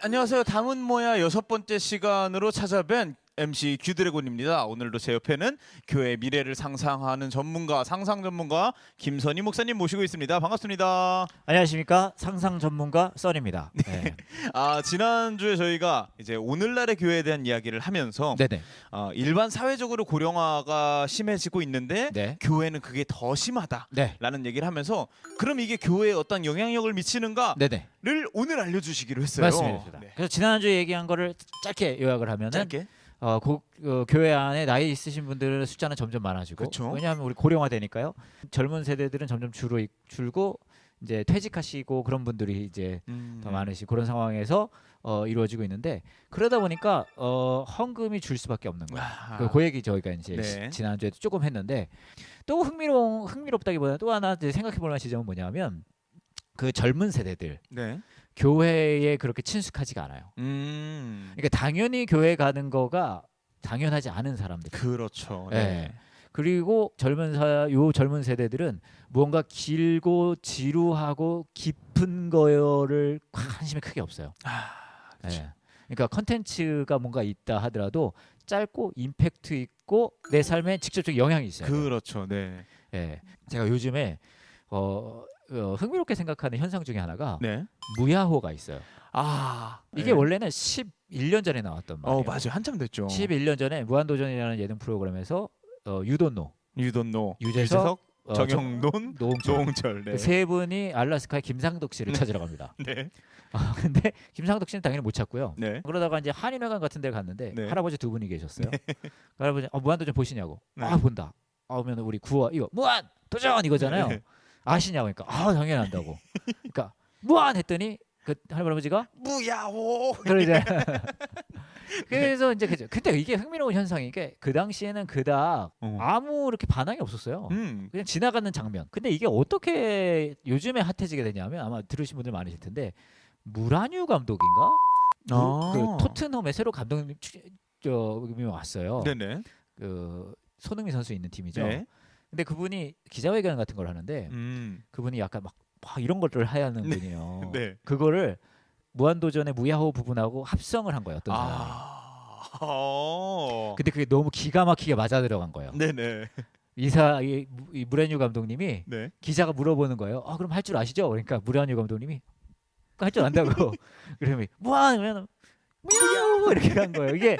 안녕하세요. 담은 뭐야 6번째 시간으로 찾아뵌 MC 규드래곤입니다. 오늘도 제 옆에는 교회 미래를 상상하는 전문가, 상상 전문가 김선희 목사님 모시고 있습니다. 반갑습니다. 안녕하십니까, 상상 전문가 써니입니다. 네. 지난주에 저희가 이제 오늘날의 교회에 대한 이야기를 하면서 네네. 일반 사회적으로 고령화가 심해지고 있는데 네. 교회는 그게 더 심하다라는 네. 얘기를 하면서 그럼 이게 교회에 어떤 영향력을 미치는가를 네네. 오늘 알려주시기로 했어요. 맞습니다. 네. 그래서 지난주에 얘기한 거를 짧게 요약을 하면은 짧게. 교회 안에 나이 있으신 분들의 숫자는 점점 많아지고, 그쵸. 왜냐하면 우리 고령화되니까요. 젊은 세대들은 점점 줄고 이제 퇴직하시고 그런 분들이 이제 더 많으시고 그런 상황에서 이루어지고 있는데, 그러다 보니까 헌금이 줄 수밖에 없는 거예요. 그 얘기 저희가 이제 네. 지난주에도 조금 했는데, 또 흥미롭다기보다 또 하나 이제 생각해볼 만한 지점은 뭐냐면, 그 젊은 세대들 네. 교회에 그렇게 친숙하지가 않아요. 그러니까 당연히 교회 가는 거가 당연하지 않은 사람들. 그렇죠. 네. 네. 그리고 젊은 세대들은 무언가 길고 지루하고 깊은 거를 관심이 크게 없어요. 그렇죠. 네. 그러니까 컨텐츠가 뭔가 있다 하더라도 짧고 임팩트 있고 내 삶에 직접적 영향이 있어요. 그렇죠. 네. 네. 제가 요즘에 흥미롭게 생각하는 현상 중에 하나가 네. 무야호가 있어요. 이게 네. 원래는 11년 전에 나왔던 말이에요. 맞아요. 한참 됐죠. 11년 전에 무한도전이라는 예능 프로그램에서 유돈노, 유돈노, 유재석, 정영돈, 노홍철. 네. 그 세 분이 알라스카의 김상덕 씨를 찾으러 갑니다. 네. 근데 김상덕 씨는 당연히 못 찾고요. 네. 그러다가 이제 한인회관 같은 데 갔는데 네. 할아버지 두 분이 계셨어요. 그 할아버지 무한도전 보시냐고. 네. 본다. 그러면 우리 구호 이거 무한도전 이거잖아요. 네. 아시냐고. 그러니까 당연히 안다고. 그러니까 무한 했더니 그 할아버지가 무야호. 그러죠. 그래서 이제 근데 이게 흥미로운 현상인 게, 그 당시에는 그닥 아무 이렇게 반항이 없었어요. 그냥 지나가는 장면. 근데 이게 어떻게 요즘에 핫해지게 되냐면, 아마 들으신 분들 많으실 텐데, 무라뉴 감독인가? 그 토트넘의 새로 감독님이 왔어요. 네네. 그 손흥민 선수 있는 팀이죠. 네. 근데 그분이 기자회견 같은 걸 하는데, 그분이 약간 막 이런 것들을 하는 분이에요. 네. 그거를 무한도전의 무야호 부분하고 합성을 한 거예요, 어떤 사람이. 근데 그게 너무 기가 막히게 맞아 들어간 거예요. 네네. 이 무라뉴 감독님이 네. 기자가 물어보는 거예요. 그럼 할 줄 아시죠? 그러니까 무라뉴 감독님이 할 줄 안다고. 그러면 무한 무야호 이렇게 한 거예요. 이게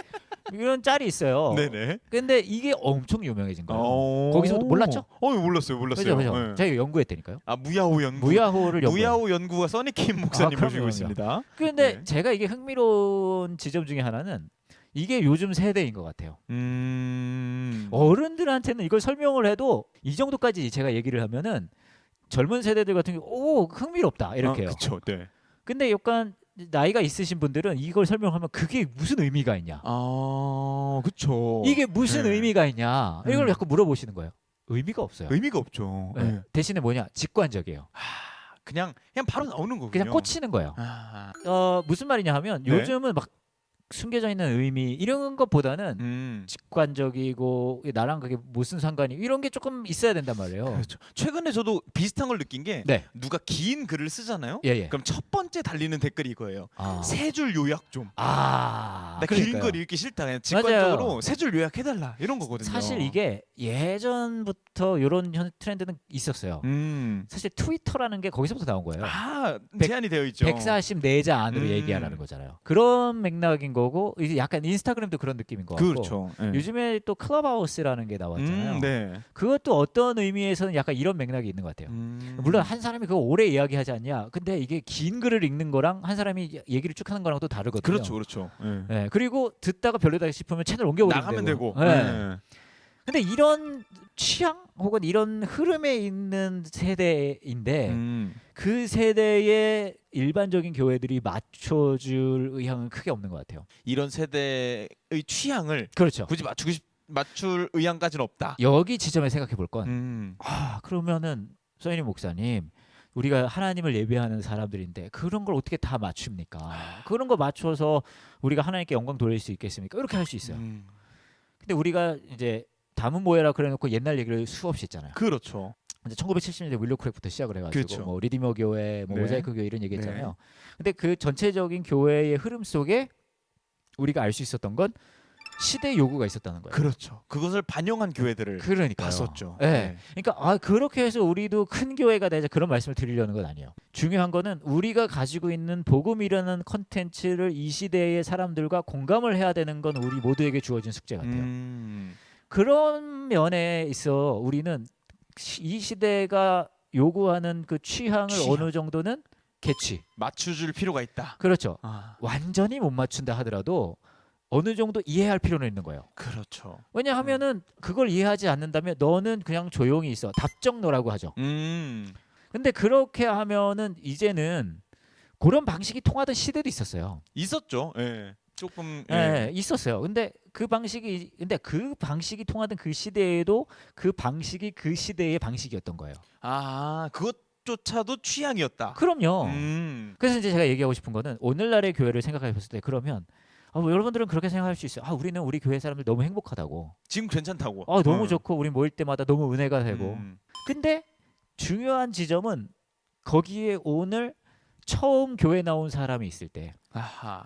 이런 짤이 있어요. 네네. 근데 이게 엄청 유명해진 거예요. 거기서부터 몰랐죠? 몰랐어요. 그죠. 네. 저희가 연구했다니까요. 무야호 연구. 무야호를 연구가 써니킴 목사님 모시고 그럼요. 있습니다. 근데 네. 제가 이게 흥미로운 지점 중에 하나는, 이게 요즘 세대인 것 같아요. 어른들한테는 이걸 설명을 해도 이 정도까지 제가 얘기를 하면은 젊은 세대들 같은 경우 흥미롭다 이렇게 해요. 그렇죠. 네. 근데 약간 나이가 있으신 분들은 이걸 설명하면 그게 무슨 의미가 있냐, 그렇죠. 이게 무슨 네. 의미가 있냐, 이걸 자꾸 물어보시는 거예요. 의미가 없어요. 의미가 없죠. 네. 네. 대신에 뭐냐, 직관적이에요. 그냥 바로 나오는 거군요. 그냥 꽂히는 거예요. 무슨 말이냐 하면, 네. 요즘은 막 숨겨져 있는 의미 이런 것보다는 직관적이고 나랑 그게 무슨 상관이, 이런 게 조금 있어야 된단 말이에요. 그렇죠. 최근에 저도 비슷한 걸 느낀 게, 네. 누가 긴 글을 쓰잖아요. 예. 그럼 첫 번째 달리는 댓글이 이거예요. 세 줄 요약 좀. 나 긴 그러니까요. 글 읽기 싫다. 그냥 직관적으로 맞아요. 세 줄 요약해달라 이런 거거든요. 사실 이게 예전부터 이런 트렌드는 있었어요. 사실 트위터라는 게 거기서부터 나온 거예요. 제한이 되어 있죠. 144자 안으로 얘기하라는 거잖아요. 그런 맥락인 거고, 이제 약간 인스타그램도 그런 느낌인 거 같고. 그렇죠. 네. 요즘에 또 클럽하우스라는 게 나왔잖아요. 네. 그것도 어떤 의미에서는 약간 이런 맥락이 있는 것 같아요. 물론 한 사람이 그거 오래 이야기하지 않냐. 근데 이게 긴 글을 읽는 거랑 한 사람이 얘기를 쭉 하는 거랑 또 다르거든요. 그렇죠. 네. 그리고 듣다가 별로다 싶으면 채널 옮겨버리면 나가면 되고. 네. 근데 이런 취향 혹은 이런 흐름에 있는 세대인데, 그 세대의 일반적인 교회들이 맞춰줄 의향은 크게 없는 것 같아요. 이런 세대의 취향을 그렇죠. 굳이 맞출 의향까지는 없다. 여기 지점에 생각해 볼 건, 그러면은 써니 목사님, 우리가 하나님을 예배하는 사람들인데 그런 걸 어떻게 다 맞춥니까? 그런 거 맞춰서 우리가 하나님께 영광 돌릴 수 있겠습니까? 이렇게 할 수 있어요. 근데 우리가 이제 담은 뭐해라 그래놓고 옛날 얘기를 수없이 했잖아요. 그렇죠. 이제 1970년대 윌로 크랙부터 시작을 해가지고 그렇죠. 뭐 리디머 교회, 뭐 네. 모자이크 교회 이런 얘기했잖아요. 네. 근데 그 전체적인 교회의 흐름 속에 우리가 알 수 있었던 건 시대 요구가 있었다는 거예요. 그렇죠. 그것을 반영한 교회들을 그러니까요. 봤었죠. 네. 그러니까 그렇게 해서 우리도 큰 교회가 되자 그런 말씀을 드리려는 건 아니에요. 중요한 거는 우리가 가지고 있는 복음이라는 컨텐츠를 이 시대의 사람들과 공감을 해야 되는 건 우리 모두에게 주어진 숙제 같아요. 그런 면에 있어 우리는 이 시대가 요구하는 그 취향을 취향. 어느 정도는 개취. 맞춰줄 필요가 있다. 그렇죠. 아, 완전히 못 맞춘다 하더라도 어느 정도 이해할 필요는 있는 거예요. 그렇죠. 왜냐하면은 그걸 이해하지 않는다면 너는 그냥 조용히 있어. 답정너라고 하죠. 근데 그렇게 하면은 이제는 그런 방식이 통하던 시대도 있었어요. 있었죠. 예. 조금 예, 있었어요. 근데 그 방식이 통하던 그 시대에도 그 방식이 그 시대의 방식이었던 거예요. 아, 그것조차도 취향이었다. 그럼요. 그래서 이제 제가 얘기하고 싶은 거는 오늘날의 교회를 생각해 봤을 때 그러면 뭐 여러분들은 그렇게 생각할 수 있어요. 우리는 우리 교회 사람들 너무 행복하다고. 지금 괜찮다고. 너무 좋고 우리 모일 때마다 너무 은혜가 되고. 근데 중요한 지점은 거기에 오늘 처음 교회 나온 사람이 있을 때 아하.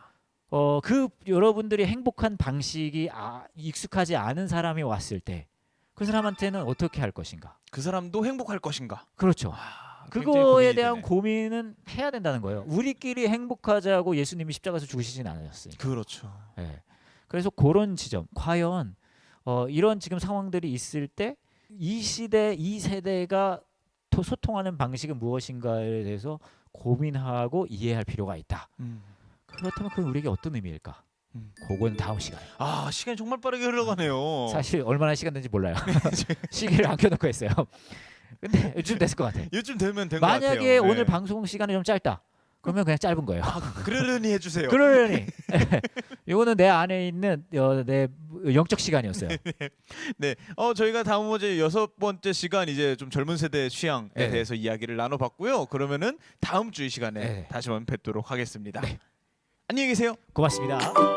그 여러분들이 행복한 방식이 익숙하지 않은 사람이 왔을 때 그 사람한테는 어떻게 할 것인가? 그 사람도 행복할 것인가? 그렇죠. 굉장히 그거에 고민이 대한 되네. 고민은 해야 된다는 거예요. 우리끼리 행복하자고 예수님이 십자가에서 죽으시진 않으셨으니까. 그렇죠. 네. 그래서 그런 지점, 과연 이런 지금 상황들이 있을 때 이 시대, 이 세대가 소통하는 방식은 무엇인가에 대해서 고민하고 이해할 필요가 있다. 그렇다면 그건 우리에게 어떤 의미일까? 그건 다음 시간에. 시간이 정말 빠르게 흘러가네요. 사실 얼마나 시간 된지 몰라요. 시계를 안 켜놓고 했어요. 근데 요즘 됐을 것 같아. 요즘 되면 된 것 같아요. 만약에 오늘 네. 방송 시간이 좀 짧다. 그러면 그냥 짧은 거예요. 그러려니 해주세요. 그러려니. 이거는 내 안에 있는 내 영적 시간이었어요. 네, 저희가 다음 이제 6번째 시간 이제 좀 젊은 세대의 취향에 네. 대해서 이야기를 나눠봤고요. 그러면은 다음 주 이 시간에 네. 다시 한번 뵙도록 하겠습니다. 네. 안녕히 계세요. 고맙습니다.